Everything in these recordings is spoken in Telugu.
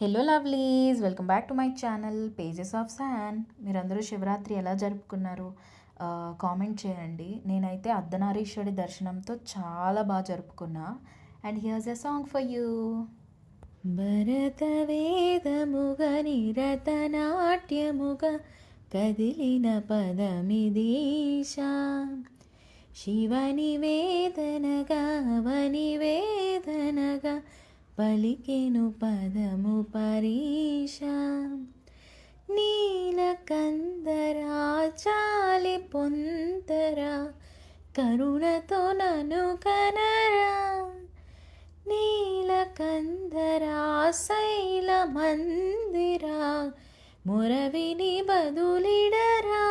Hello lovelies, welcome back to my channel pages of San. మీరందరూ శివరాత్రి ఎలా జరుపుకున్నారు? కామెంట్ చేయండి. నేనైతే అర్ధనారీశ్వరుడి దర్శనంతో చాలా బాగా జరుపుకున్నా. And here's a song for you. భరత వేదముగ నిరత నాట్యముగ కదిలిన పదమిదీశా, శివని వేదనగా వని వేదనగా పలికెను పదము పరీష. నీలకందరా చాలి పొంతరా కరుణతో నను కనరా, నీలకందరా శైల మందిరా మురవిని బదులిడరా,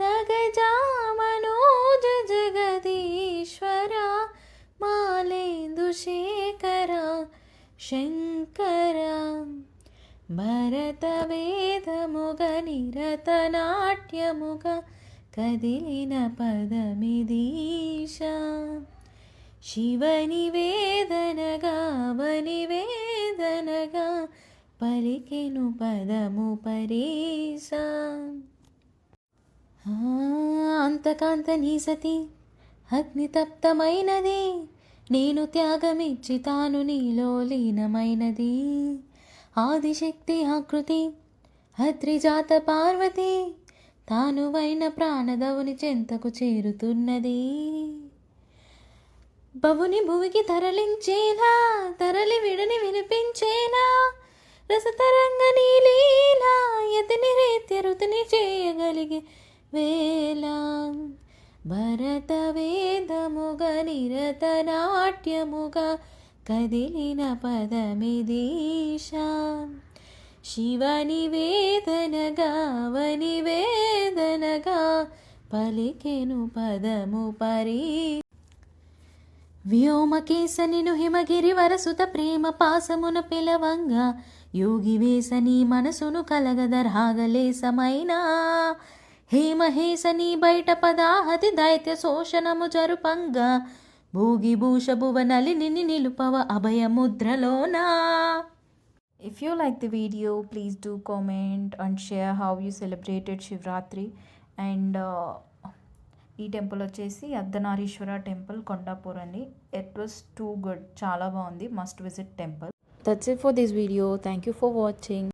నగజామనోజ జగదీశ్వర మాలేందు శేఖర శంకర. భరత వేదముగ నిరత నాట్యముగ కదిలిన పదమిదీశ, శివని వేదనగా వని వేదనగా పలికెను పదము పరీస. అంతకాంత నీ సతి అగ్నితప్తమైనది, నేను త్యాగమిచ్చి తాను నీలో లీనమైనది. ఆదిశక్తి ఆకృతి అత్రిజాత పార్వతి, తానువైన ప్రాణదవుని చెంతకు చేరుతున్నది. బవుని భువికి తరలించేలా తరలి విడని వినిపించేలా, రసతరంగ నీలీలా యతిని రీత్య రుతిని చేయగలిగే వేళ. భరత వేదముగ నిరత నాట్యముగ కదిలిన పదమిదీశ, శివని వేదనగా వని వేదనగా పలికెను పదము పరీ. వ్యోమకేశనిను హిమగిరి వరసుత ప్రేమ పాసమున పిలవంగా, యోగి వేసని మనసును కలగదరాగలేసమైనా, హేమహేసని బయట పదాహతి దైత్య శోషణము జరుపంగా, Bhogi భూష భువనలిని నిలుపవ అభయముద్రలోనా. If you like the video, please do comment and share how you celebrated Shivratri. And ఈ టెంపుల్ వచ్చేసి అర్ధనారీశ్వర టెంపుల్, కొండాపూర్ అని. ఇట్ వాస్ టూ గుడ్, చాలా బాగుంది. Must visit temple. That's it for this video. Thank you for watching.